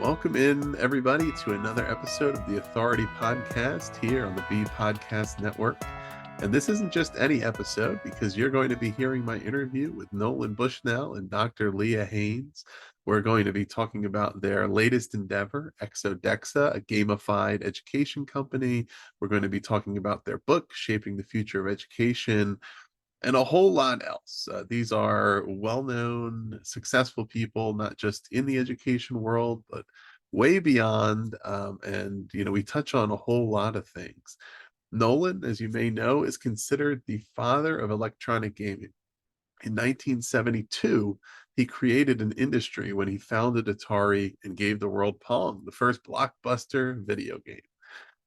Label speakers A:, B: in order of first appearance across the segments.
A: Welcome in, everybody, to another episode of the Authority Podcast here on the B Podcast Network. And this isn't just any episode, because you're going to be hearing my interview with Nolan Bushnell and Dr. Leah Hanes. We're going to be talking about their latest endeavor, Exodexa, a gamified education company. We're going to be talking about their book, Shaping the Future of Education, and a whole lot else. These are well-known, successful people, not just in the education world, but way beyond. And we touch on a whole lot of things. Nolan, as you may know, is considered the father of electronic gaming. In 1972, he created an industry when he founded Atari and gave the world Pong, the first blockbuster video game.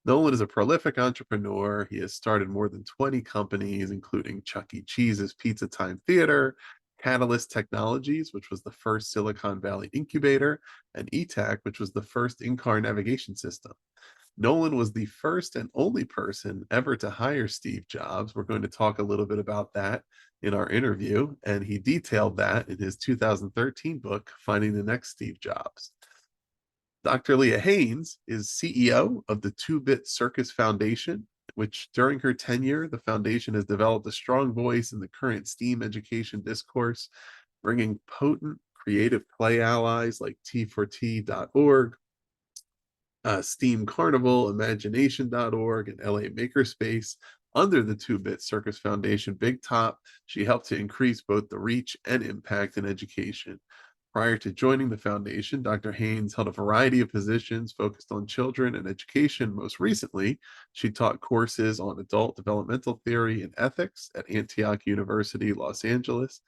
A: Nolan is a prolific entrepreneur. He has started more than 20 companies, including Chuck E. Cheese's Pizza Time Theater, Catalyst Technologies, which was the first Silicon Valley incubator, and ETAC, which was the first in-car navigation system. Nolan was the first and only person ever to hire Steve Jobs. We're going to talk a little bit about that in our interview, and he detailed that in his 2013 book, Finding the Next Steve Jobs. Dr. Leah Hanes is CEO of the Two Bit Circus Foundation, which during her tenure, the foundation has developed a strong voice in the current STEAM education discourse, bringing potent creative play allies like T4T.org, STEAM Carnival, Imagination.org, and LA Makerspace under the Two Bit Circus Foundation Big Top. She helped to increase both the reach and impact in education. Prior to joining the foundation, Dr. Hanes held a variety of positions focused on children and education. Most recently, she taught courses on adult developmental theory and ethics at Antioch University, Los Angeles.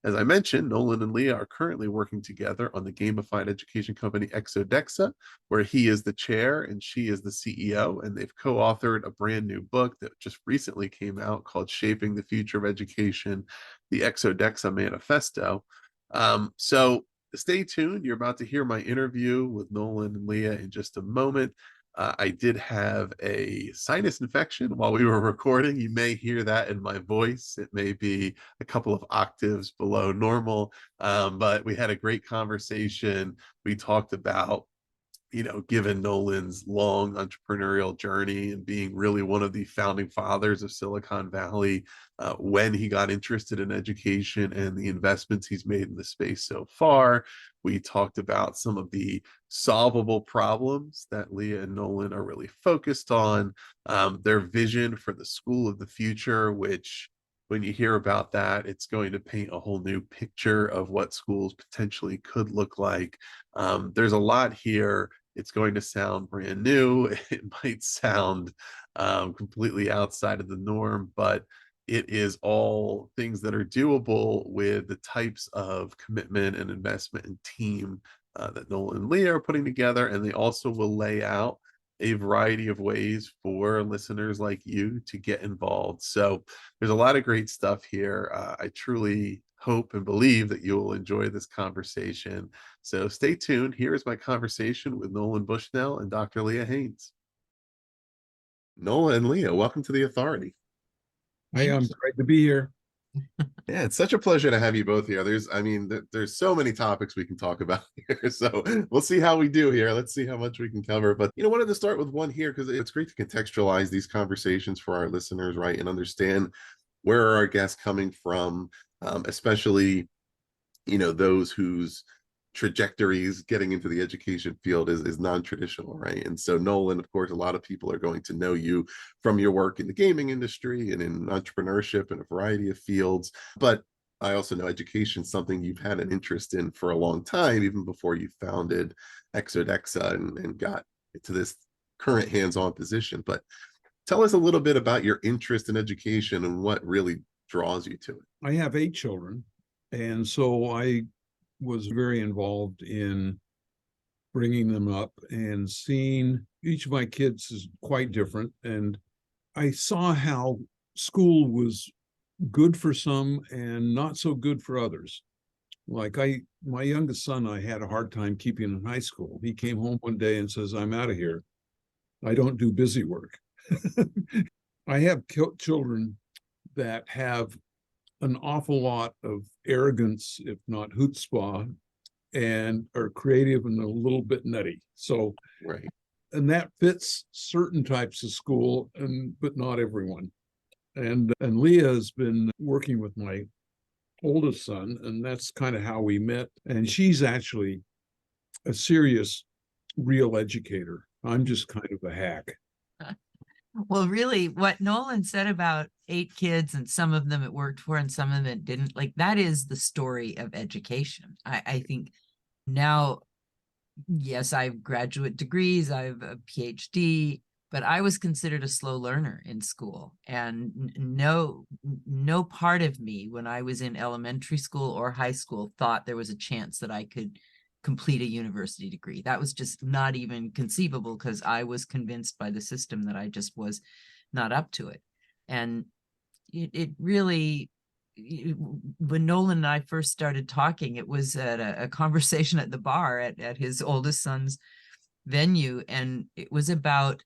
A: As I mentioned, Nolan and Leah are currently working together on the gamified education company Exodexa, where he is the chair and she is the CEO, and they've co-authored a brand new book that just recently came out called Shaping the Future of Education, the Exodexa Manifesto. So stay tuned. You're about to hear my interview with Nolan and Leah in just a moment. I did have a sinus infection while we were recording. You may hear that in my voice. It may be a couple of octaves below normal, but we had a great conversation. We talked about given Nolan's long entrepreneurial journey and being really one of the founding fathers of Silicon Valley, when he got interested in education and the investments he's made in the space so far. We talked about some of the solvable problems that Leah and Nolan are really focused on, their vision for the school of the future, which when you hear about that, it's going to paint a whole new picture of what schools potentially could look like. There's a lot here. It's going to sound brand new. It might sound completely outside of the norm, but it is all things that are doable with the types of commitment and investment and team that Nolan and Leah are putting together. And they also will lay out a variety of ways for listeners like you to get involved. So there's a lot of great stuff here. I truly hope and believe that you will enjoy this conversation. So stay tuned. Here is my conversation with Nolan Bushnell and Dr. Leah Hanes. Nolan and Leah, welcome to the Authority.
B: Hey, I'm great to be here.
A: Yeah, it's such a pleasure to have you both here. There's so many topics we can talk about here. So we'll see how we do here. Let's see how much we can cover. But wanted to start with one here because it's great to contextualize these conversations for our listeners, right? And understand where are our guests coming from, especially, those whose trajectories getting into the education field is non-traditional, right? And so Nolan, of course, a lot of people are going to know you from your work in the gaming industry and in entrepreneurship in a variety of fields. But I also know education is something you've had an interest in for a long time, even before you founded Exodexa and got to this current hands-on position. But tell us a little bit about your interest in education and what really draws you to it.
B: I have 8 children, and so I was very involved in bringing them up and seeing each of my kids is quite different. And I saw how school was good for some and not so good for others. Like my youngest son, I had a hard time keeping in high school. He came home one day and says, "I'm out of here. I don't do busy work." I have children that have an awful lot of arrogance, if not chutzpah, and are creative and a little bit nutty. So,
A: Right.
B: and that fits certain types of school, but not everyone. And Leah has been working with my oldest son, and that's kind of how we met. And she's actually a serious, real educator. I'm just kind of a hack.
C: Well, really, what Nolan said about 8 kids and some of them it worked for and some of them it didn't, like that is the story of education. I think now, yes, I have graduate degrees, I have a PhD, but I was considered a slow learner in school. And no part of me when I was in elementary school or high school thought there was a chance that I could complete a university degree. That was just not even conceivable because I was convinced by the system that I just was not up to it. And it really, when Nolan and I first started talking, it was at a conversation at the bar at his oldest son's venue, and it was about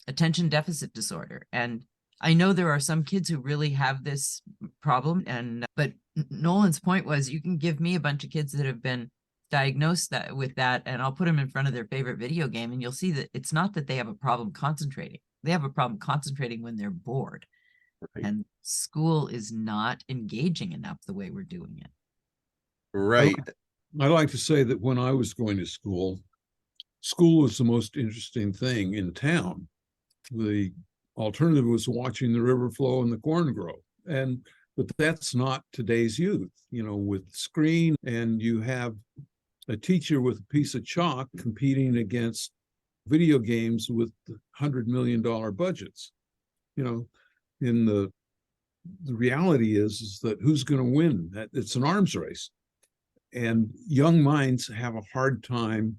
C: attention deficit disorder. And I know there are some kids who really have this problem, but Nolan's point was, you can give me a bunch of kids that have been diagnosed with that, and I'll put them in front of their favorite video game, and you'll see that it's not that they have a problem concentrating. They have a problem concentrating when they're bored. Right. And school is not engaging enough the way we're doing it.
A: Right.
B: I like to say that when I was going to school was the most interesting thing in town. The alternative was watching the river flow and the corn grow. But that's not today's youth, with screen, and you have a teacher with a piece of chalk competing against video games with $100 million budgets. In the reality is that who's going to win? It's an arms race. And young minds have a hard time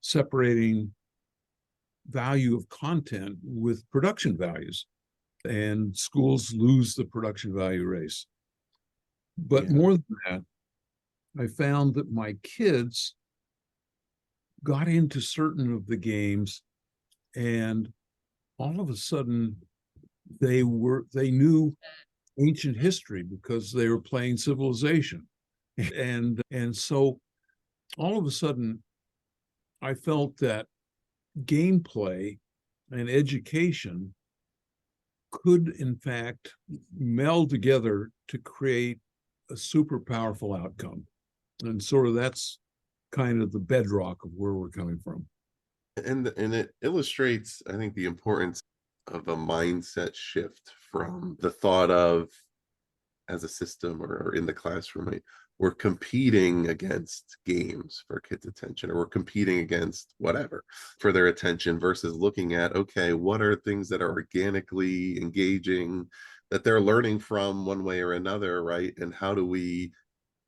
B: separating value of content with production values. And schools lose the production value race. But more than that, I found that my kids got into certain of the games, and all of a sudden they knew ancient history because they were playing Civilization. And so all of a sudden I felt that gameplay and education could in fact meld together to create a super powerful outcome. And sort of that's kind of the bedrock of where we're coming from.
A: And it illustrates, I think, the importance of a mindset shift from the thought of, as a system or in the classroom, right, we're competing against games for kids' attention, or we're competing against whatever for their attention, versus looking at, okay, what are things that are organically engaging that they're learning from one way or another, right? And how do we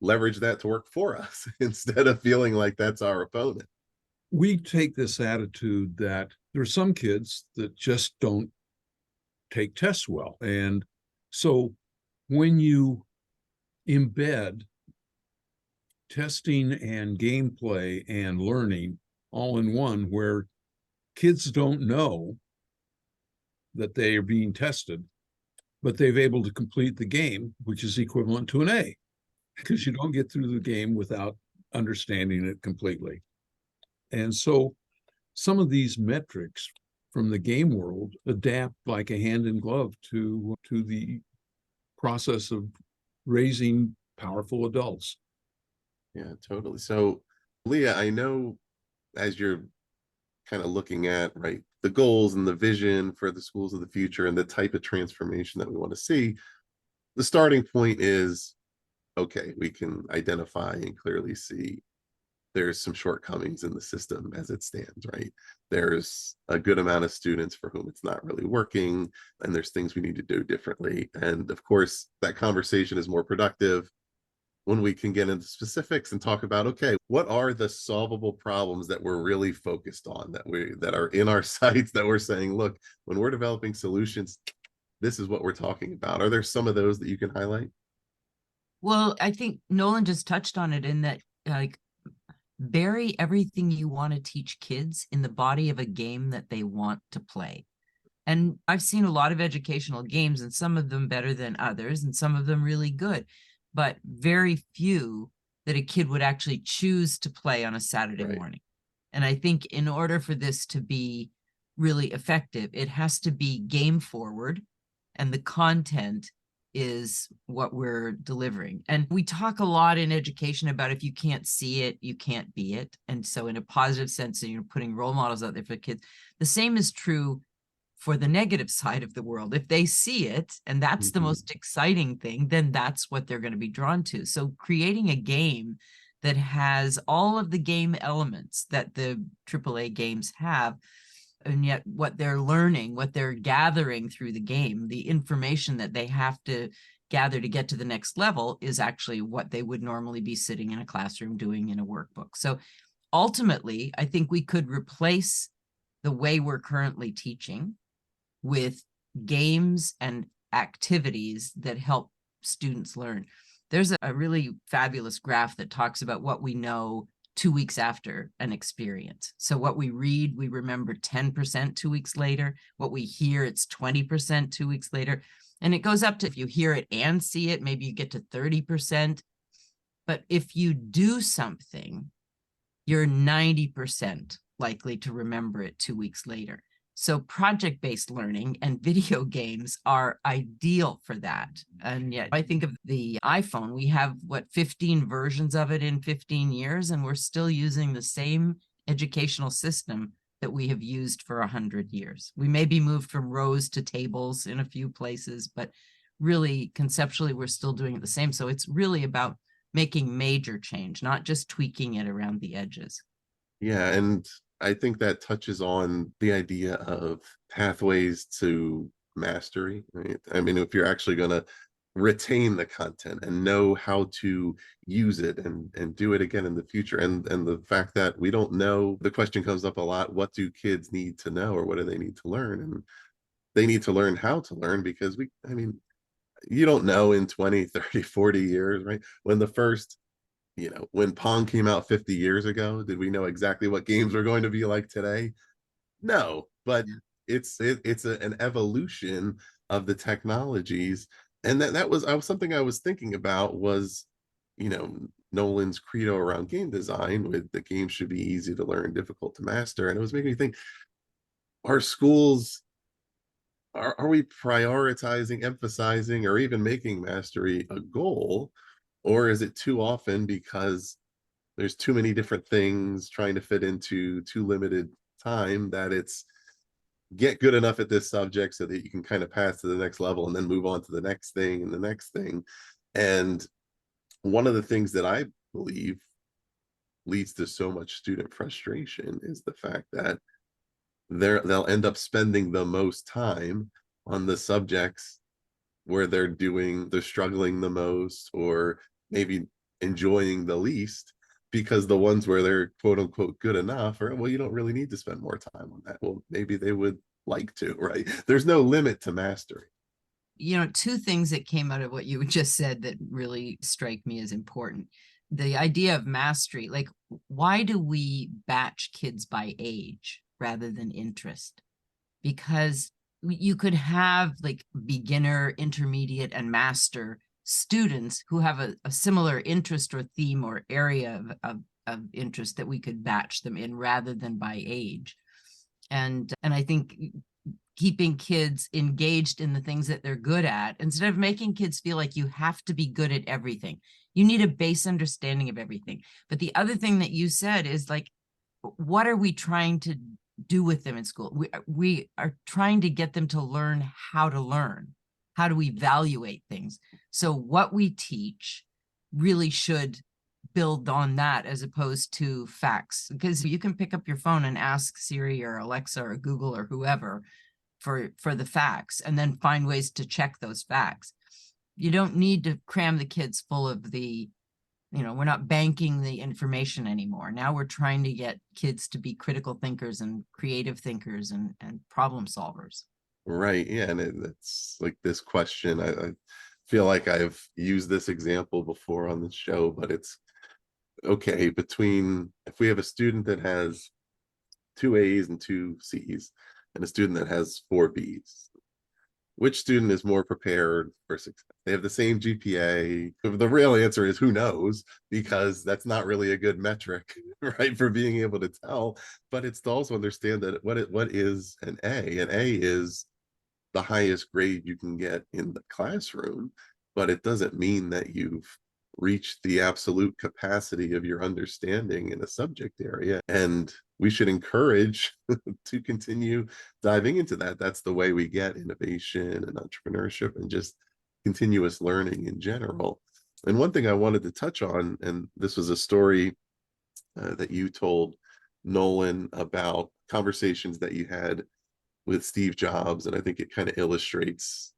A: leverage that to work for us instead of feeling like that's our opponent?
B: We take this attitude that there are some kids that just don't take tests well. And so when you embed testing and gameplay and learning all in one, where kids don't know that they are being tested, but they've able to complete the game, which is equivalent to an A, because you don't get through the game without understanding it completely. And so some of these metrics from the game world adapt like a hand in glove to the process of raising powerful adults.
A: Yeah, totally. So, Leah, I know as you're kind of looking at, right, the goals and the vision for the schools of the future and the type of transformation that we want to see, the starting point is, okay, we can identify and clearly see there's some shortcomings in the system as it stands, right? There's a good amount of students for whom it's not really working, and there's things we need to do differently. And of course, that conversation is more productive when we can get into specifics and talk about, okay, what are the solvable problems that we're really focused on, that are in our sights, that we're saying, look, when we're developing solutions, this is what we're talking about. Are there some of those that you can highlight?
C: Well, I think Nolan just touched on it in that, like, bury everything you want to teach kids in the body of a game that they want to play. And I've seen a lot of educational games, and some of them better than others, and some of them really good, but very few that a kid would actually choose to play on a Saturday
A: Right.
C: morning. And I think in order for this to be really effective, it has to be game forward, and the content is what we're delivering. And we talk a lot in education about if you can't see it, you can't be it. And so in a positive sense, you're putting role models out there for kids. The same is true for the negative side of the world. If they see it and that's the most exciting thing, then that's what they're going to be drawn to. So creating a game that has all of the game elements that the AAA games have, and yet what they're learning, what they're gathering through the game, the information that they have to gather to get to the next level is actually what they would normally be sitting in a classroom doing in a workbook. So ultimately, I think we could replace the way we're currently teaching with games and activities that help students learn. There's a really fabulous graph that talks about what we know 2 weeks after an experience. So what we read, we remember 10% 2 weeks later. What we hear, it's 20% 2 weeks later. And it goes up to, if you hear it and see it, maybe you get to 30%. But if you do something, you're 90% likely to remember it 2 weeks later. So project-based learning and video games are ideal for that. And yet I think of the iPhone, we have 15 versions of it in 15 years, and we're still using the same educational system that we have used for 100 years. We may be moved from rows to tables in a few places, but really conceptually, we're still doing it the same. So it's really about making major change, not just tweaking it around the edges.
A: Yeah, and I think that touches on the idea of pathways to mastery, right? I mean, if you're actually going to retain the content and know how to use it and do it again in the future, and the fact that we don't know, the question comes up a lot, what do kids need to know, or what do they need to learn? And they need to learn how to learn, because I mean, you don't know in 20, 30, 40 years, right? When Pong came out 50 years ago, did we know exactly what games were going to be like today? No, but it's an evolution of the technologies. And that was something I was thinking about was, Nolan's credo around game design, with the game should be easy to learn, difficult to master. And it was making me think, our schools, are we prioritizing, emphasizing, or even making mastery a goal? Or is it too often, because there's too many different things trying to fit into too limited time, that it's get good enough at this subject so that you can kind of pass to the next level and then move on to the next thing and the next thing? And one of the things that I believe leads to so much student frustration is the fact that they'll end up spending the most time on the subjects where they're struggling the most, or maybe enjoying the least, because the ones where they're quote unquote good enough, or, well, you don't really need to spend more time on that. Well, maybe they would like to, right? There's no limit to mastery.
C: Two things that came out of what you just said that really strike me as important. The idea of mastery, like, why do we batch kids by age rather than interest? Because you could have like beginner, intermediate, and master students who have a similar interest or theme or area of interest that we could batch them in rather than by age. And I think keeping kids engaged in the things that they're good at, instead of making kids feel like you have to be good at everything, you need a base understanding of everything. But the other thing that you said is, like, what are we trying to do with them in school? We are trying to get them to learn how to learn. How do we evaluate things? So what we teach really should build on that, as opposed to facts, because you can pick up your phone and ask Siri or Alexa or Google or whoever for the facts, and then find ways to check those facts. You don't need to cram the kids full of we're not banking the information anymore. Now we're trying to get kids to be critical thinkers and creative thinkers and problem solvers.
A: Right. Yeah. And it's like this question. I feel like I've used this example before on the show, but it's okay. If we have a student that has 2 A's and 2 C's, and a student that has 4 B's, which student is more prepared for success? They have the same GPA. The real answer is who knows, because that's not really a good metric, right, for being able to tell. But it's to also understand that what is an A? An A is the highest grade you can get in the classroom, but it doesn't mean that you've reached the absolute capacity of your understanding in a subject area. And we should encourage to continue diving into that. That's the way we get innovation and entrepreneurship and just continuous learning in general. And one thing I wanted to touch on, and this was a story that you told, Nolan, about conversations that you had with Steve Jobs, and I think it kind of illustrates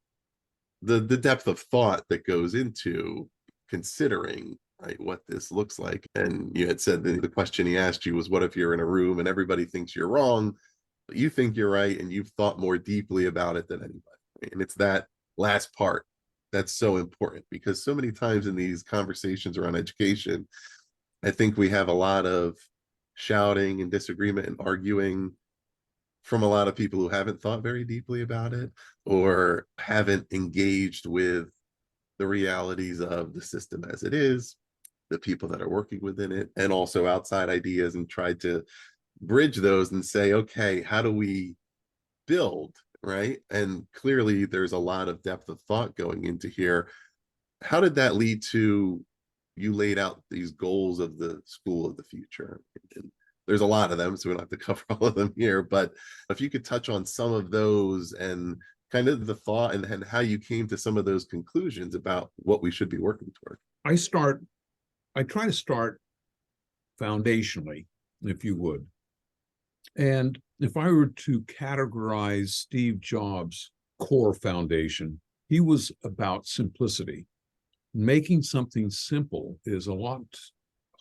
A: the depth of thought that goes into considering, right, what this looks like. And you had said the question he asked you was, what if you're in a room and everybody thinks you're wrong, but you think you're right, and you've thought more deeply about it than anybody, right? And it's that last part that's so important, because so many times in these conversations around education, I think we have a lot of shouting and disagreement and arguing from a lot of people who haven't thought very deeply about it, or haven't engaged with the realities of the system as it is, the people that are working within it, and also outside ideas, and tried to bridge those and say, okay, how do we build, right? And clearly there's a lot of depth of thought going into here. How did that lead to, you laid out these goals of the school of the future? And there's a lot of them, so we don't have to cover all of them here, but if you could touch on some of those and kind of the thought and how you came to some of those conclusions about what we should be working toward.
B: I try to start foundationally, if you would. And if I were to categorize Steve Jobs' core foundation, he was about simplicity. Making something simple is a lot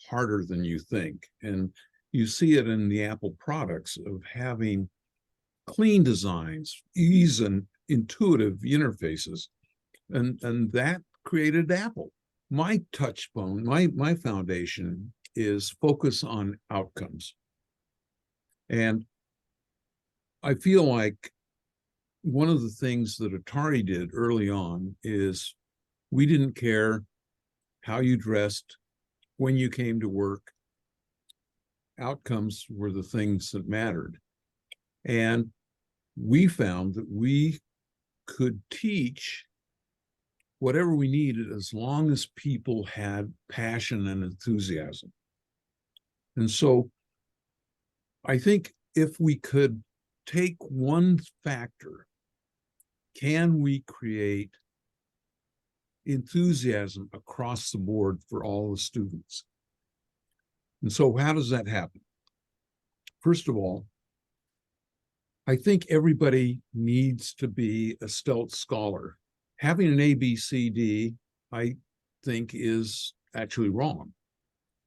B: harder than you think. And you see it in the Apple products of having clean designs, ease and intuitive interfaces. And that created Apple. My touchstone, my foundation is focus on outcomes. And I feel like one of the things that Atari did early on is we didn't care how you dressed, when you came to work. Outcomes were the things that mattered. And we found that we could teach whatever we needed as long as people had passion and enthusiasm. And so I think if we could take one factor, can we create enthusiasm across the board for all the students? And so how does that happen? First of all, I think everybody needs to be a Stelt scholar. Having an ABCD, I think, is actually wrong.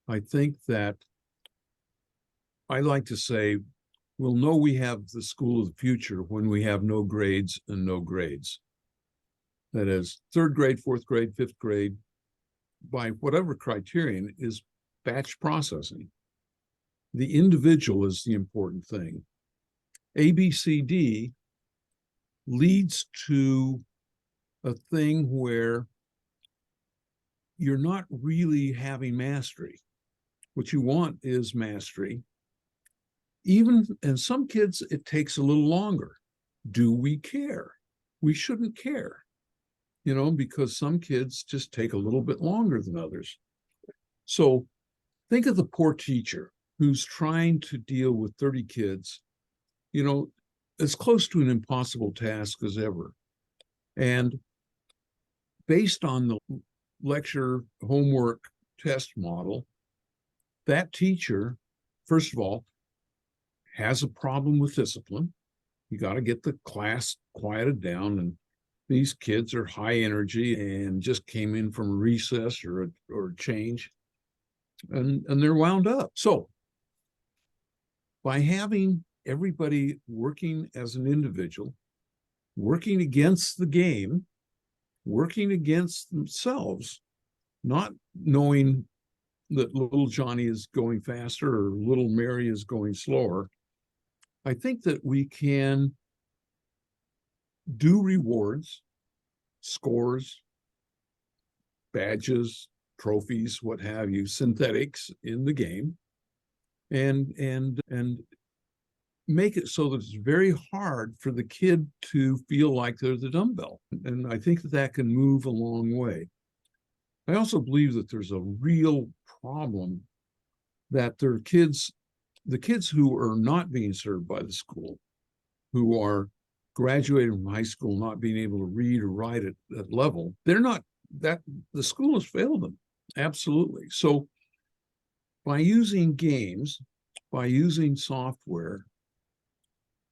B: I think that I like to say, we'll know we have the school of the future when we have no grades and no grades. That is, third grade, fourth grade, fifth grade, by whatever criterion, is batch processing. The individual is the important thing. ABCD leads to a thing where you're not really having mastery. What you want is mastery. Even, and some kids, it takes a little longer. Do we care? We shouldn't care, because some kids just take a little bit longer than others. So think of the poor teacher who's trying to deal with 30 kids, as close to an impossible task as ever. And based on the lecture, homework, test model, that teacher, first of all, has a problem with discipline. You got to get the class quieted down, and these kids are high energy and just came in from a recess or a change, and they're wound up. So by having everybody working as an individual, working against the game, working against themselves, not knowing that little Johnny is going faster or little Mary is going slower, I think that we can do rewards, scores, badges, trophies, what have you, synthetics in the game, and make it so that it's very hard for the kid to feel like they're the dumbbell. And I think that that can move a long way. I also believe that there's a real problem that there are kids, the kids who are not being served by the school, who are graduating from high school, not being able to read or write at that level, they're not, that the school has failed them. Absolutely. So by using games, by using software,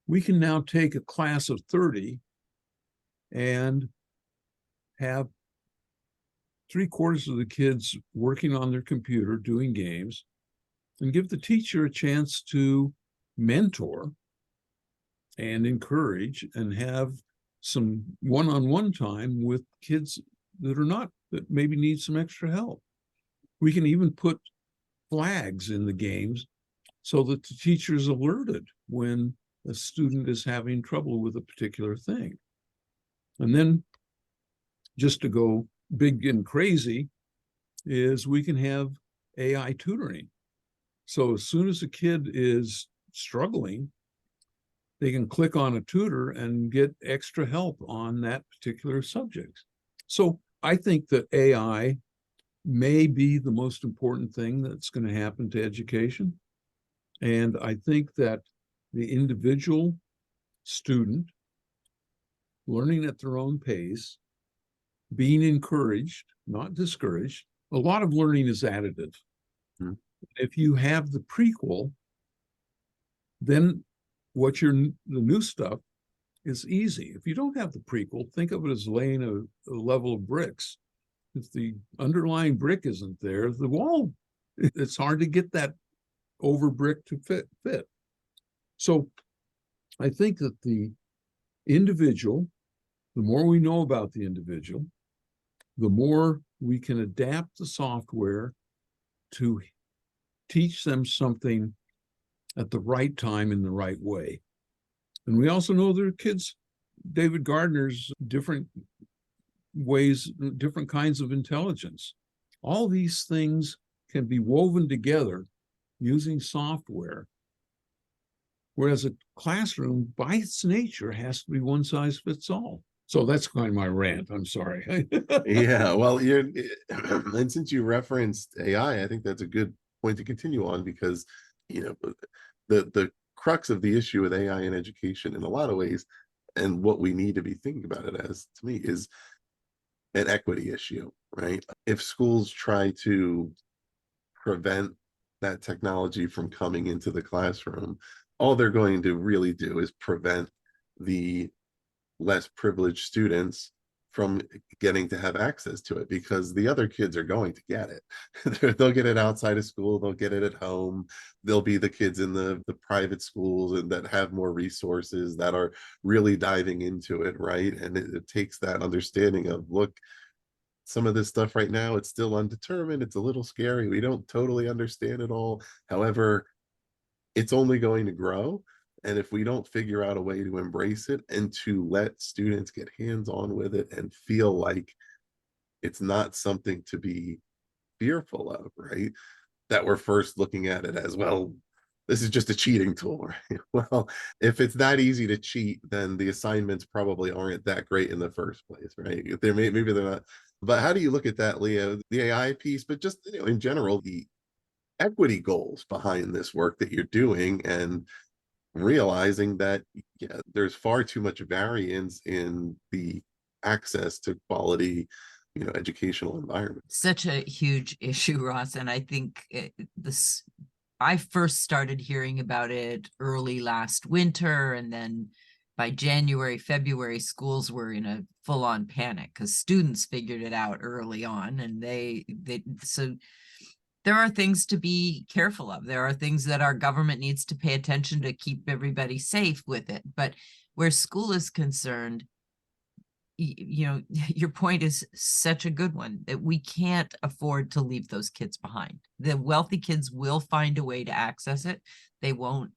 B: we can now take a class of 30 and have 3/4 of the kids working on their computer doing games, and give the teacher a chance to mentor and encourage and have some one-on-one time with kids that are not, that maybe need some extra help. We can even put flags in the games so that the teacher is alerted when a student is having trouble with a particular thing. And then, just to go big and crazy, is we can have AI tutoring. So as soon as a kid is struggling, they can click on a tutor and get extra help on that particular subject. So I think that AI may be the most important thing that's going to happen to education. And I think that the individual student learning at their own pace, being encouraged, not discouraged. A lot of learning is additive. Mm-hmm. If you have the prequel, then the new stuff is easy. If you don't have the prequel, think of it as laying a level of bricks. If the underlying brick isn't there, the wall, it's hard to get that over brick to fit. So I think that the individual, the more we know about the individual, the more we can adapt the software to teach them something at the right time in the right way. And we also know there are kids, David Gardner's different ways, different kinds of intelligence. All these things can be woven together using software, whereas a classroom by its nature has to be one size fits all. So that's kind of my rant. I'm sorry.
A: Yeah, well, and since you referenced AI, I think that's a good point to continue on, because the crux of the issue with AI in education in a lot of ways, and what we need to be thinking about it as, to me, is an equity issue, right? If schools try to prevent that technology from coming into the classroom, all they're going to really do is prevent the less privileged students from getting to have access to it, because the other kids are going to get it. They'll get it outside of school, they'll get it at home. They'll be the kids in the private schools and that have more resources, that are really diving into it, right? And it takes that understanding of, look, some of this stuff right now, it's still undetermined, it's a little scary, we don't totally understand it all. However, it's only going to grow. And if we don't figure out a way to embrace it and to let students get hands-on with it and feel like it's not something to be fearful of, right? That we're first looking at it as, well, this is just a cheating tool, right? Well, if it's that easy to cheat, then the assignments probably aren't that great in the first place, right? Maybe they're not. But how do you look at that, Leah, the AI piece, but just in general, the equity goals behind this work that you're doing, and realizing that there's far too much variance in the access to quality educational environment?
C: Such a huge issue, Ross. And I think I first started hearing about it early last winter, and then by January, February, schools were in a full-on panic because students figured it out early on, and so there are things to be careful of. There are things that our government needs to pay attention to keep everybody safe with it. But where school is concerned, your point is such a good one, that we can't afford to leave those kids behind. The wealthy kids will find a way to access it. They won't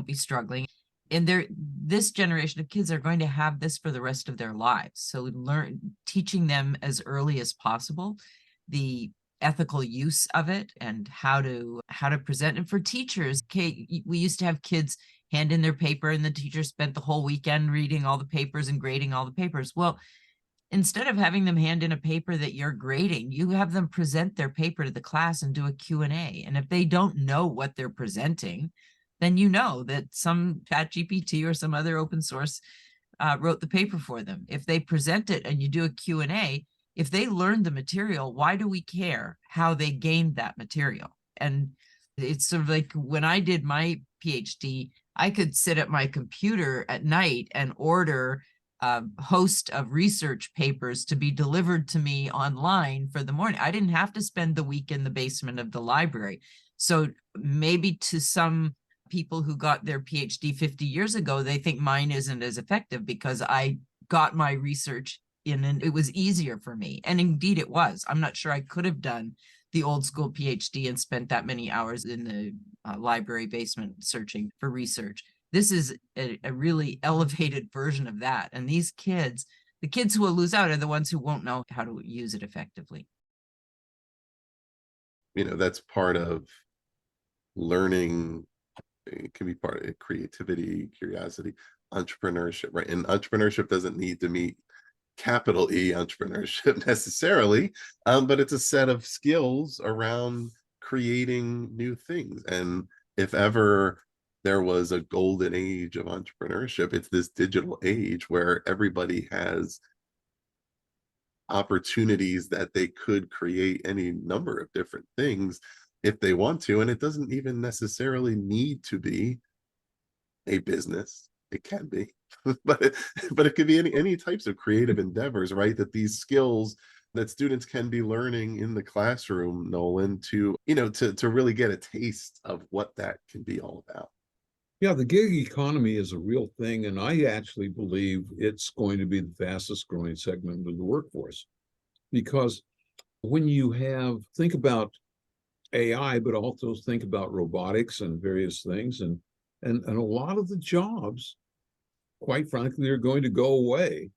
C: be struggling. and this generation of kids are going to have this for the rest of their lives. So teaching them as early as possible the ethical use of it and how to present. And for teachers, okay, we used to have kids hand in their paper and the teacher spent the whole weekend reading all the papers and grading all the papers. Well, instead of having them hand in a paper that you're grading, you have them present their paper to the class and do a Q&A. And if they don't know what they're presenting, then you know that some ChatGPT or some other open source wrote the paper for them. If they present it and you do a Q&A, if they learned the material, why do we care how they gained that material? And it's sort of like when I did my PhD, I could sit at my computer at night and order a host of research papers to be delivered to me online for the morning. I didn't have to spend the week in the basement of the library. So maybe to some people who got their PhD 50 years ago, they think mine isn't as effective because I got my research in and it was easier for me. And indeed it was. I'm not sure I could have done the old school PhD and spent that many hours in the library basement searching for research. This is a really elevated version of that. And these kids, the kids who will lose out are the ones who won't know how to use it effectively.
A: That's part of learning. It can be part of creativity, curiosity, entrepreneurship, right? And entrepreneurship doesn't need to meet capital E entrepreneurship necessarily, but it's a set of skills around creating new things. And if ever there was a golden age of entrepreneurship, it's this digital age where everybody has opportunities that they could create any number of different things if they want to. And it doesn't even necessarily need to be a business. It can be, but it could be any types of creative endeavors, right? That these skills that students can be learning in the classroom, Nolan, to really get a taste of what that can be all about.
B: Yeah, the gig economy is a real thing, and I actually believe it's going to be the fastest growing segment of the workforce. Because when you think about AI, but also think about robotics and various things, and a lot of the jobs, quite frankly, are going to go away.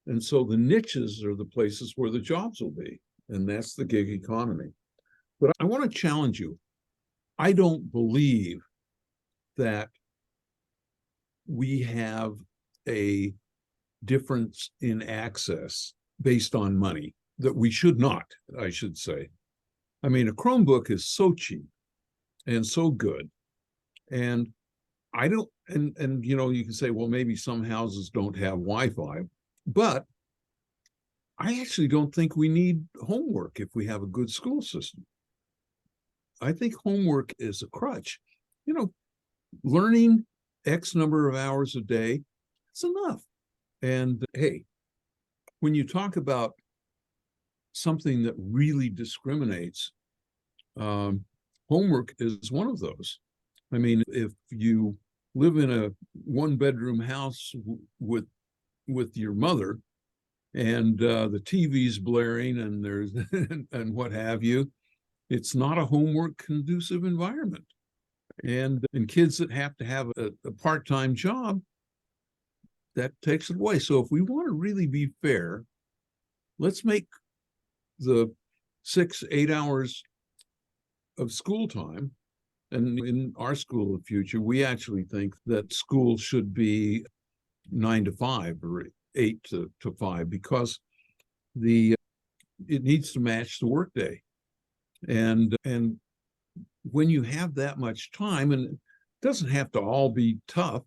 B: And so the niches are the places where the jobs will be, and that's the gig economy. But I want to challenge you. I don't believe that we have a difference in access based on money, that we should not, I should say. I mean, a Chromebook is so cheap and so good. And I don't, and you can say, well, maybe some houses don't have Wi-Fi, but I actually don't think we need homework if we have a good school system. I think homework is a crutch. Learning X number of hours a day, it's enough. And hey, when you talk about something that really discriminates, homework is one of those. I mean, if you live in a one-bedroom house with your mother, and the TV's blaring, and there's and what have you, it's not a homework conducive environment. And kids that have to have a part-time job, that takes it away. So if we want to really be fair, let's make the 6-8 hours of school time. And in our school of the future, we actually think that school should be 9 to 5 or 8 to 5, because it needs to match the workday. And when you have that much time, and it doesn't have to all be tough,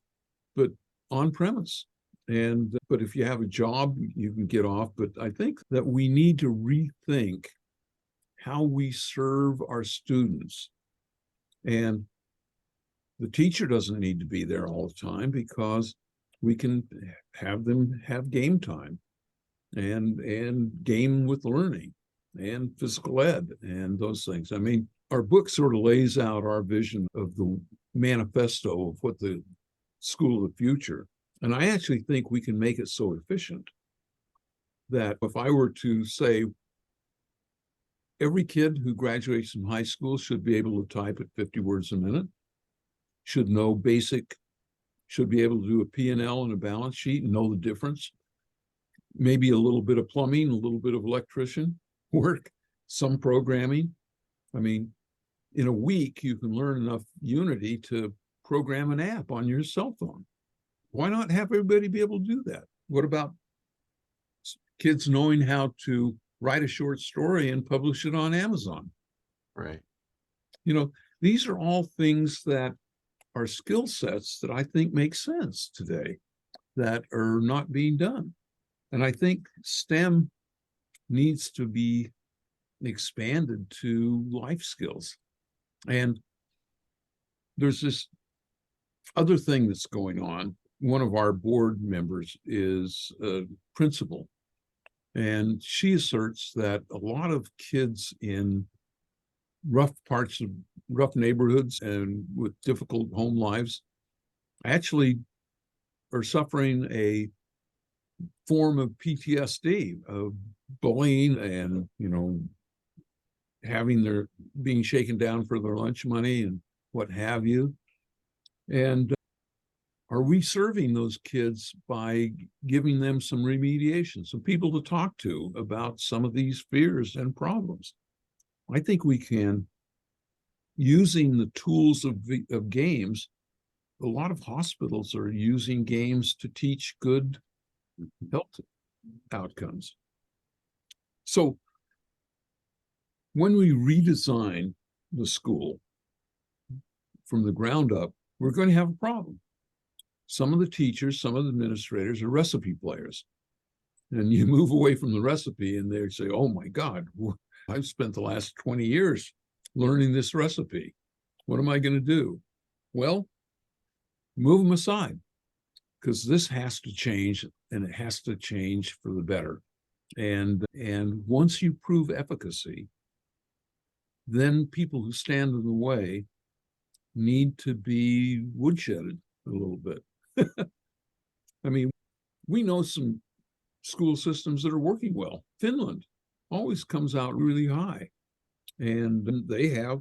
B: but on premise. But if you have a job, you can get off. But I think that we need to rethink how we serve our students. And the teacher doesn't need to be there all the time, because we can have them have game time and game with learning and physical ed and those things. I mean, our book sort of lays out our vision of the manifesto of what the school of the future. And I actually think we can make it so efficient that if I were to say every kid who graduates from high school should be able to type at 50 words a minute, should know basic should be able to do a P&L and a balance sheet and know the difference. Maybe a little bit of plumbing, a little bit of electrician work, some programming. I mean, in a week, you can learn enough Unity to program an app on your cell phone. Why not have everybody be able to do that? What about kids knowing how to write a short story and publish it on Amazon?
A: Right.
B: You know, these are all things that are skill sets that I think make sense today that are not being done. And I think STEM needs to be expanded to life skills. And there's this other thing that's going on. One of our board members is a principal, and she asserts that a lot of kids in rough neighborhoods and with difficult home lives actually are suffering a form of PTSD, of bullying, and being shaken down for their lunch money and what have you. And are we serving those kids by giving them some remediation, some people to talk to about some of these fears and problems? I think we can, using the tools of games. A lot of hospitals are using games to teach good health outcomes. So when we redesign the school from the ground up, we're going to have a problem. Some of the teachers, some of the administrators are recipe players. And you move away from the recipe and they say, oh my God, I've spent the last 20 years learning this recipe. What am I going to do? Well, move them aside, because this has to change, and it has to change for the better. And once you prove efficacy, then people who stand in the way need to be woodshedded a little bit. I mean, we know some school systems that are working well. Finland always comes out really high, and they have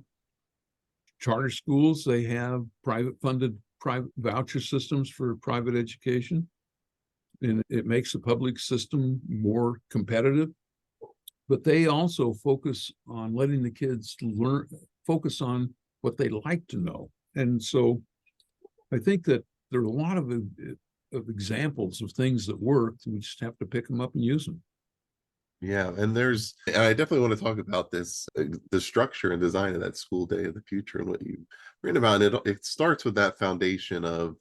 B: charter schools, they have private voucher systems for private education, and it makes the public system more competitive. But they also focus on letting the kids focus on what they like to know. And so I think that there are a lot of examples of things that work. We just have to pick them up and use them.
A: Yeah, and I definitely want to talk about this, the structure and design of that school day of the future and what you've written about. It starts with that foundation of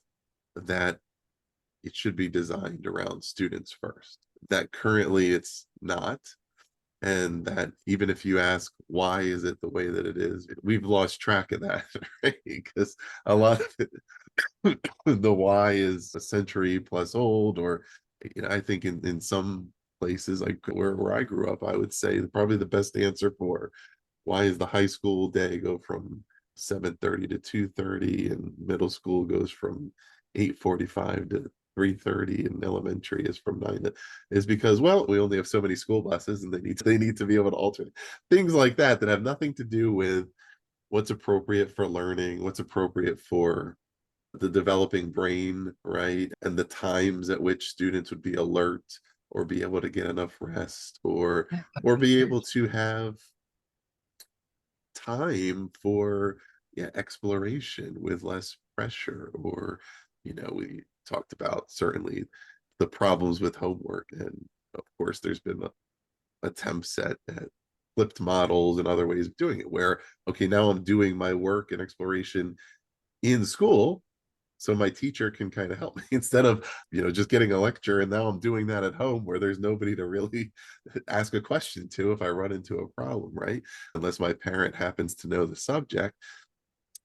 A: that it should be designed around students first, that currently it's not. And that even if you ask, why is it the way that it is, we've lost track of that, right? Because a lot of it, the why is a century plus old, or, I think in some places like where I grew up, I would say probably the best answer for why is the high school day go from 7:30 to 2:30 and middle school goes from 8:45 to 3:30 and elementary is from 9 to, is because, well, we only have so many school buses and they need to be able to alternate things like that have nothing to do with what's appropriate for learning, what's appropriate for the developing brain, right? And the times at which students would be alert or be able to get enough rest or be able to have time for exploration with less pressure. Or we talked about certainly the problems with homework, and of course there's been attempts at flipped models and other ways of doing it, where okay, now I'm doing my work and exploration in school so my teacher can kind of help me instead of just getting a lecture, and now I'm doing that at home where there's nobody to really ask a question to if I run into a problem, right? Unless my parent happens to know the subject.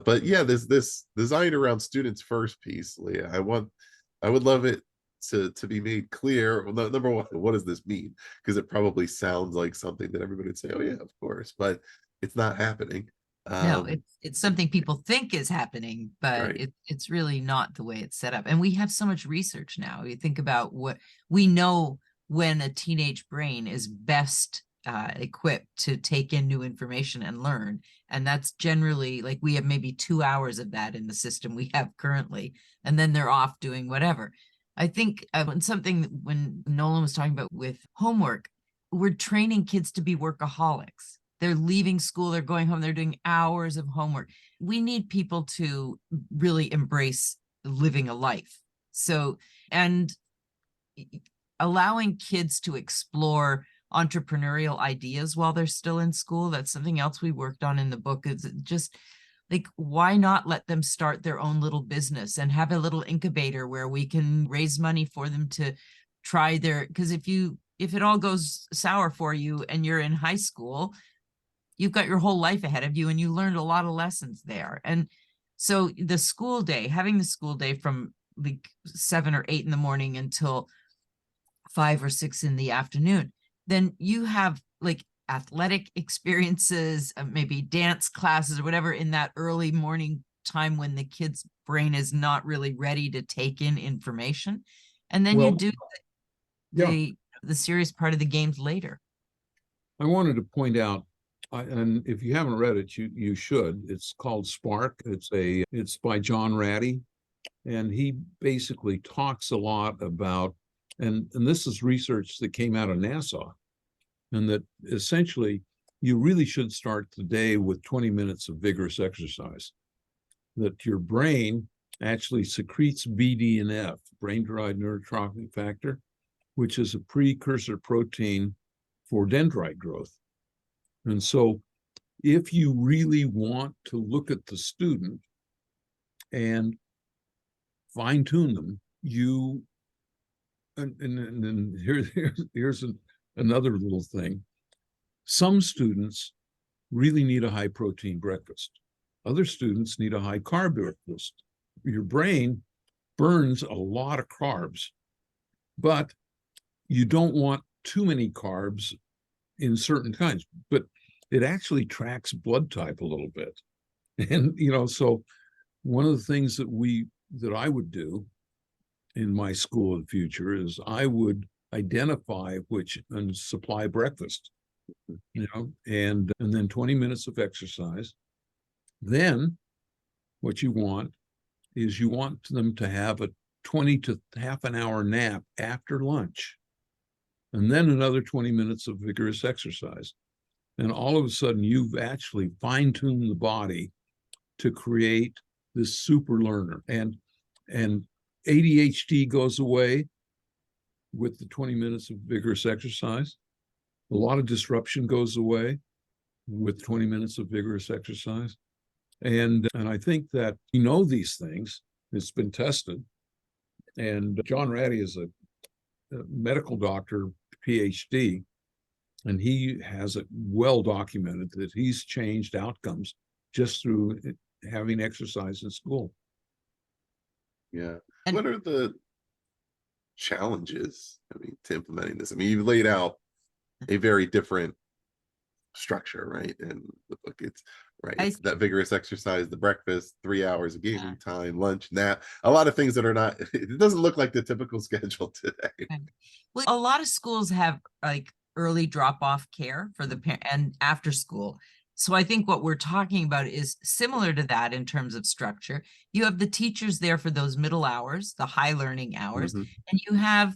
A: But yeah, there's this design around students first piece, Leah. I would love it to be made clear. Well, number one, what does this mean? Because it probably sounds like something that everybody would say, oh yeah, of course, but it's not happening.
C: No, it's something people think is happening, but
A: Right.
C: it's really not the way it's set up. And we have so much research now. You think about what we know when a teenage brain is best equipped to take in new information and learn. And that's generally like we have maybe 2 hours of that in the system we have currently, and then they're off doing whatever. I think when Nolan was talking about with homework, we're training kids to be workaholics. They're leaving school, they're going home, they're doing hours of homework. We need people to really embrace living a life. So, and allowing kids to explore entrepreneurial ideas while they're still in school. That's something else we worked on in the book. Is just like, why not let them start their own little business and have a little incubator where we can raise money for them to try because if it all goes sour for you and you're in high school, you've got your whole life ahead of you and you learned a lot of lessons there. And so having the school day from like 7 or 8 in the morning until 5 or 6 in the afternoon, then you have like athletic experiences, maybe dance classes or whatever in that early morning time when the kid's brain is not really ready to take in information. And then you do the serious part of the games later.
B: I wanted to point out, and if you haven't read it, you should. It's called Spark. It's by John Ratty, and he basically talks a lot about, and this is research that came out of NASA, and that essentially you really should start the day with 20 minutes of vigorous exercise. That your brain actually secretes BDNF, brain-derived neurotrophic factor, which is a precursor protein for dendrite growth. And so if you really want to look at the student and fine-tune them, and here's another little thing. Some students really need a high-protein breakfast. Other students need a high-carb breakfast. Your brain burns a lot of carbs, but you don't want too many carbs in certain kinds, but it actually tracks blood type a little bit. And, so one of the things that I would do in my school of the future is I would identify and supply breakfast, and then 20 minutes of exercise. Then what you want them to have a 20 to half an hour nap after lunch, and then another 20 minutes of vigorous exercise. And all of a sudden, you've actually fine-tuned the body to create this super learner. And ADHD goes away with the 20 minutes of vigorous exercise. A lot of disruption goes away with 20 minutes of vigorous exercise. And I think that we know these things. It's been tested. And John Ratty is a medical doctor, PhD, and he has it well documented that he's changed outcomes just through having exercise in school.
A: Yeah. What are the challenges, to implementing this? You've laid out a very different structure, right? In the book, it's that vigorous exercise, the breakfast, 3 hours of gaming time, lunch, nap, a lot of things that are not, it doesn't look like the typical schedule today.
C: Well, a lot of schools have like early drop-off care for the parent and after school. So I think what we're talking about is similar to that in terms of structure. You have the teachers there for those middle hours, the high learning hours, and you have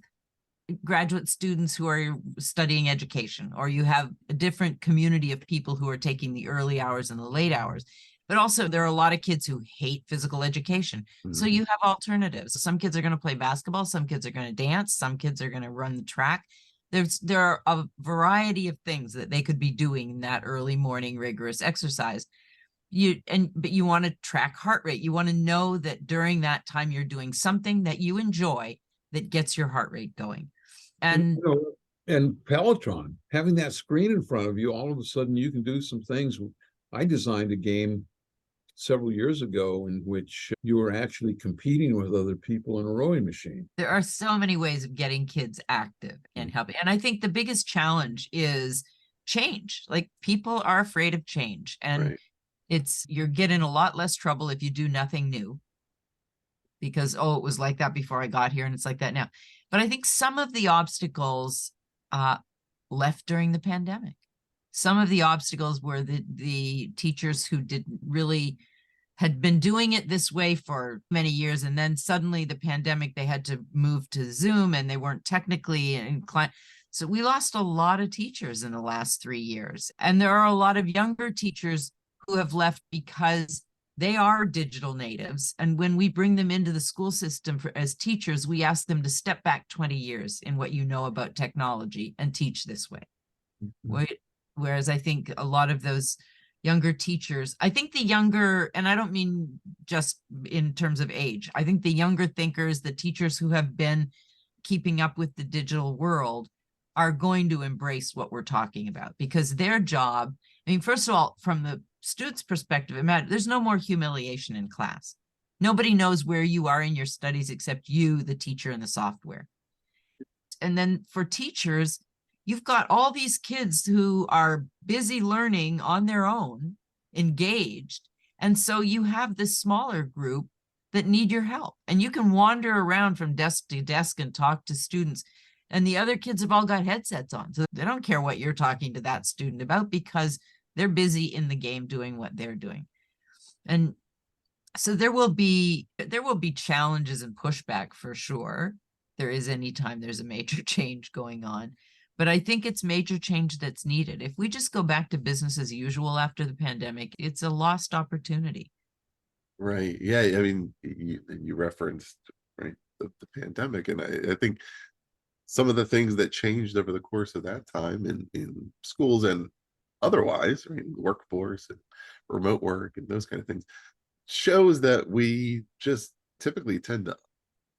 C: graduate students who are studying education, or you have a different community of people who are taking the early hours and the late hours. But also there are a lot of kids who hate physical education. So you have alternatives. Some kids are going to play basketball, some kids are going to dance, some kids are going to run the track. There are a variety of things that they could be doing in that early morning rigorous exercise. But you want to track heart rate. You want to know that during that time you're doing something that you enjoy that gets your heart rate going. And
B: Peloton, having that screen in front of you, all of a sudden you can do some things. I designed a game several years ago in which you were actually competing with other people in a rowing machine.
C: There are so many ways of getting kids active and helping. And I think the biggest challenge is change. Like, people are afraid of change, and you're getting a lot less trouble if you do nothing new, because, it was like that before I got here and it's like that now. But I think some of the obstacles left during the pandemic. Some of the obstacles were the teachers who didn't really had been doing it this way for many years, and then suddenly the pandemic, they had to move to Zoom and they weren't technically inclined. So we lost a lot of teachers in the last 3 years. And there are a lot of younger teachers who have left because they are digital natives. And when we bring them into the school system as teachers, we ask them to step back 20 years in what you know about technology and teach this way. Whereas I think a lot of those younger teachers, I think the younger, and I don't mean just in terms of age, I think the younger thinkers, the teachers who have been keeping up with the digital world, are going to embrace what we're talking about, because their job, I mean, first of all, from the student's perspective, there's no more humiliation in class. Nobody knows where you are in your studies except you, the teacher, and the software. And then for teachers, you've got all these kids who are busy learning on their own, engaged. And so you have this smaller group that need your help. And you can wander around from desk to desk and talk to students. And the other kids have all got headsets on. So they don't care what you're talking to that student about, because they're busy in the game doing what they're doing. And so there will be challenges and pushback for sure. There is anytime there's a major change going on. But I think it's major change that's needed. If we just go back to business as usual after the pandemic, it's a lost opportunity.
A: Right. Yeah. I mean, you referenced, right, the pandemic. And I think some of the things that changed over the course of that time in schools and otherwise, right, workforce and remote work and those kind of things, shows that we just typically tend to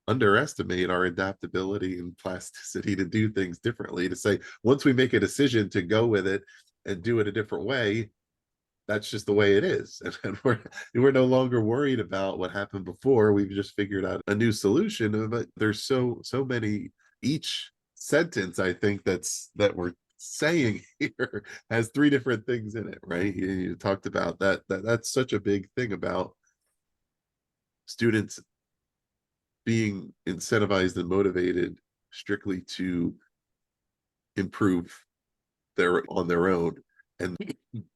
A: underestimate our adaptability and plasticity to do things differently, to say, once we make a decision to go with it and do it a different way, that's just the way it is. And we're no longer worried about what happened before. We've just figured out a new solution. But there's so many, each sentence I think that we're saying here has 3 different things in it, right? You talked about that's such a big thing about students being incentivized and motivated strictly to improve on their own and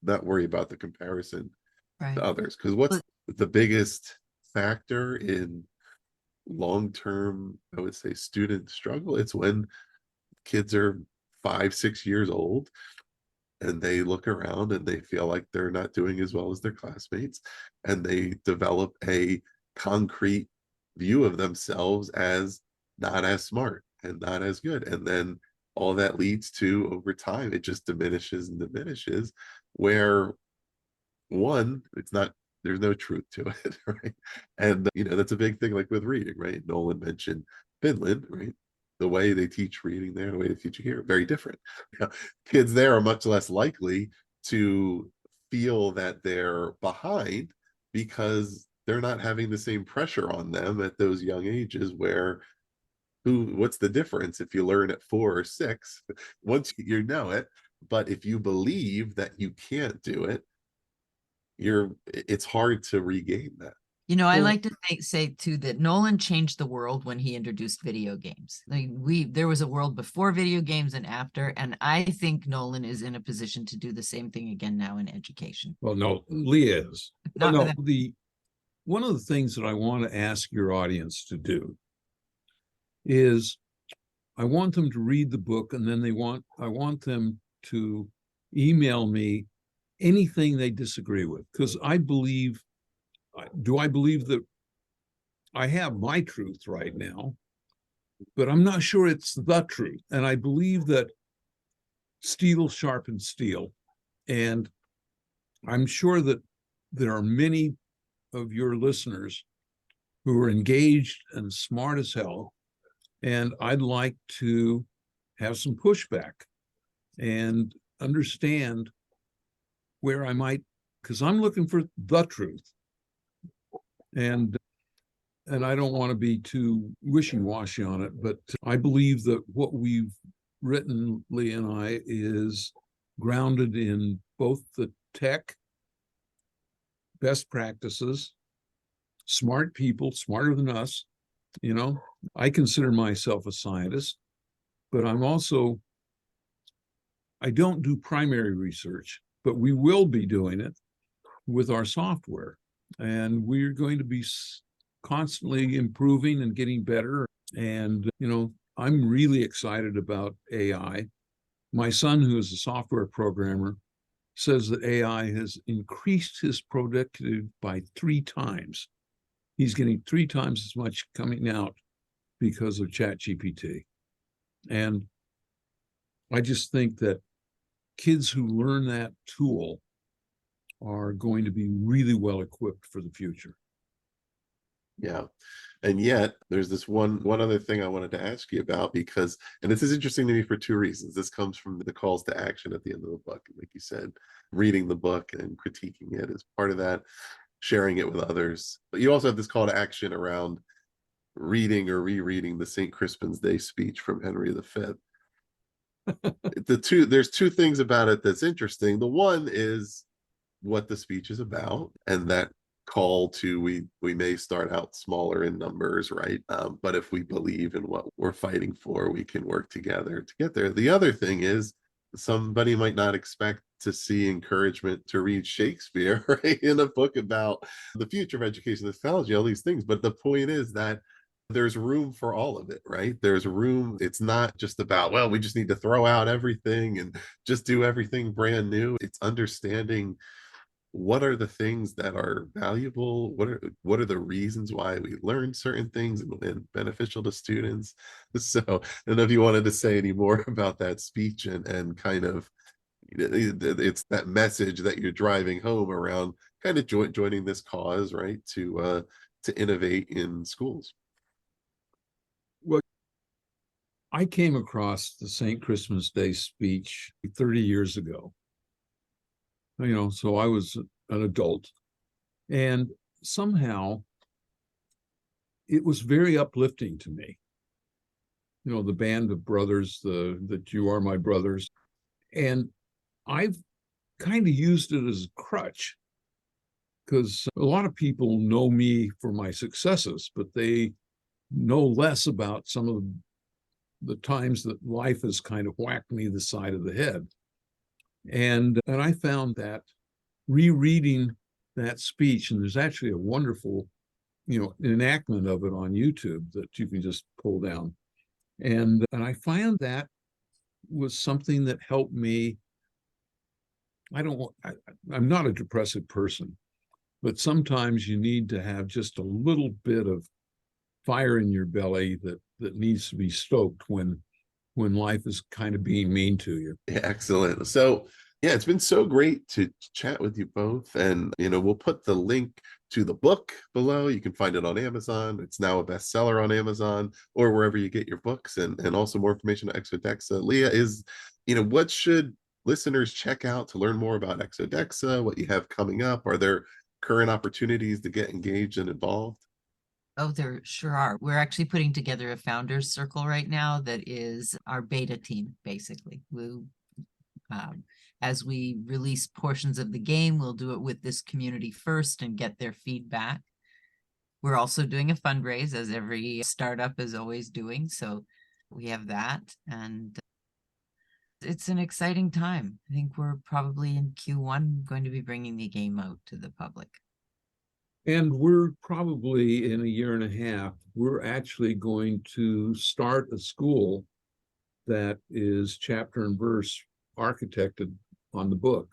A: not worry about the comparison
C: Right.
A: to others. Because what's the biggest factor in long-term, I would say, student struggle? It's when kids are 5-6 years old and they look around and they feel like they're not doing as well as their classmates, and they develop a concrete view of themselves as not as smart and not as good. And then all that leads to, over time, it just diminishes and diminishes, where one, there's no truth to it, right? And that's a big thing, like with reading, right? Nolan mentioned Finland, right? The way they teach reading there, the way they teach it here, very different. Kids there are much less likely to feel that they're behind because they're not having the same pressure on them at those young ages, where what's the difference if you learn at 4 or 6? Once you know it, but if you believe that you can't do it, it's hard to regain that.
C: I like to say too that Nolan changed the world when he introduced video games. Like there was a world before video games and after, and I think Nolan is in a position to do the same thing again now in education.
B: Well, no, Leah is. One of the things that I want to ask your audience to do is, I want them to read the book, and then I want them to email me anything they disagree with, because I believe that I have my truth right now, but I'm not sure it's the truth. And I believe that steel sharpens steel. And I'm sure that there are many of your listeners who are engaged and smart as hell. And I'd like to have some pushback and understand where I might, because I'm looking for the truth. And I don't want to be too wishy-washy on it, but I believe that what we've written, Leah and I, is grounded in both the tech best practices, smart people, smarter than us. I consider myself a scientist, but I'm also I don't do primary research, but we will be doing it with our software. And we're going to be constantly improving and getting better. And, I'm really excited about AI. My son, who is a software programmer, says that AI has increased his productivity by 3 times. He's getting 3 times as much coming out because of ChatGPT. And I just think that kids who learn that tool are going to be really well equipped for the future.
A: Yeah. And yet there's this one other thing I wanted to ask you about, because, and this is interesting to me for 2 reasons. This comes from the calls to action at the end of the book. Like you said, reading the book and critiquing it is part of that, sharing it with others. But you also have this call to action around reading or rereading the St. Crispin's Day speech from Henry V. There's 2 things about it that's interesting. The one is what the speech is about, and that call to we may start out smaller in numbers, right? But if we believe in what we're fighting for, we can work together to get there. The other thing is, somebody might not expect to see encouragement to read Shakespeare, right, in a book about the future of education, technology, all these things. But the point is that there's room for all of it, right? There's room. It's not just about, well, we just need to throw out everything and just do everything brand new. It's understanding what are the things that are valuable, what are the reasons why we learn certain things and beneficial to students. So I don't know if you wanted to say any more about that speech and kind of, it's that message that you're driving home around kind of joining this cause, right, to innovate in schools.
B: Well, I came across the St. Crispin's Day speech 30 years ago. So I was an adult, and somehow it was very uplifting to me. The band of brothers, that you are my brothers. And I've kind of used it as a crutch, because a lot of people know me for my successes, but they know less about some of the times that life has kind of whacked me the side of the head. And I found that rereading that speech, and there's actually a wonderful, enactment of it on YouTube that you can just pull down. And I found that was something that helped me. I'm not a depressive person, but sometimes you need to have just a little bit of fire in your belly that needs to be stoked when life is kind of being mean to you.
A: Yeah, excellent. So yeah, it's been so great to chat with you both. And, we'll put the link to the book below. You can find it on Amazon. It's now a bestseller on Amazon or wherever you get your books, and also more information on Exodexa. Leah, what should listeners check out to learn more about Exodexa, what you have coming up? Are there current opportunities to get engaged and involved?
C: Oh, there sure are. We're actually putting together a founders circle right now that is our beta team, basically. As we release portions of the game, we'll do it with this community first and get their feedback. We're also doing a fundraise, as every startup is always doing. So we have that, and it's an exciting time. I think we're probably in Q1 going to be bringing the game out to the public.
B: And we're probably in a year and a half, we're actually going to start a school that is chapter and verse architected on the book,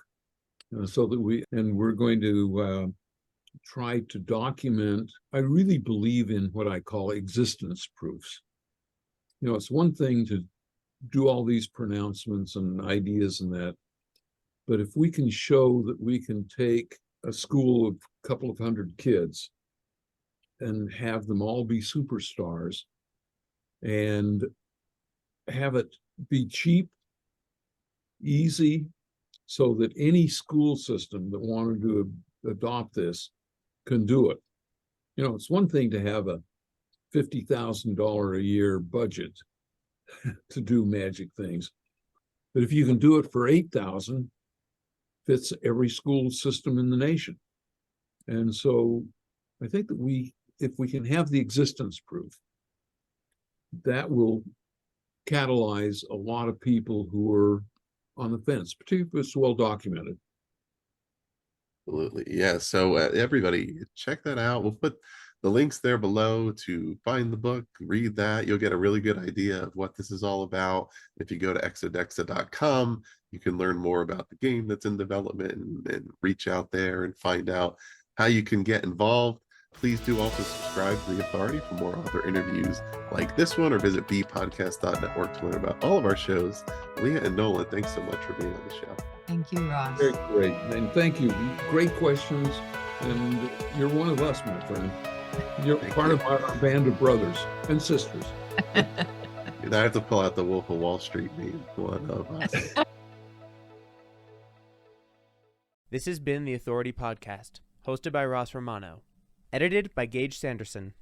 B: so that we're going to try to document. I really believe in what I call existence proofs. It's one thing to do all these pronouncements and ideas and that, but if we can show that we can take a school of a couple of hundred kids and have them all be superstars and have it be cheap, easy, so that any school system that wanted to adopt this can do it. It's one thing to have a $50,000 a year budget to do magic things, but if you can do it for $8,000, fits every school system in the nation. And so I think that if we can have the existence proof, that will catalyze a lot of people who are on the fence, particularly if it's well documented.
A: Absolutely. Yeah. So everybody, check that out. We'll put the links there below to find the book, read that. You'll get a really good idea of what this is all about. If you go to exodexa.com, you can learn more about the game that's in development and reach out there and find out how you can get involved. Please do also subscribe to The Authority for more author interviews like this one, or visit bpodcast.network to learn about all of our shows. Leah and Nolan, thanks so much for being on the show.
C: Thank you, Ross.
B: Very great. And thank you. Great questions. And you're one of us, my friend. You're part of our band of brothers and sisters.
A: And I have to pull out the Wolf of Wall Street meme. One of us.
D: This has been the Authority Podcast, hosted by Ross Romano, edited by Gage Sanderson.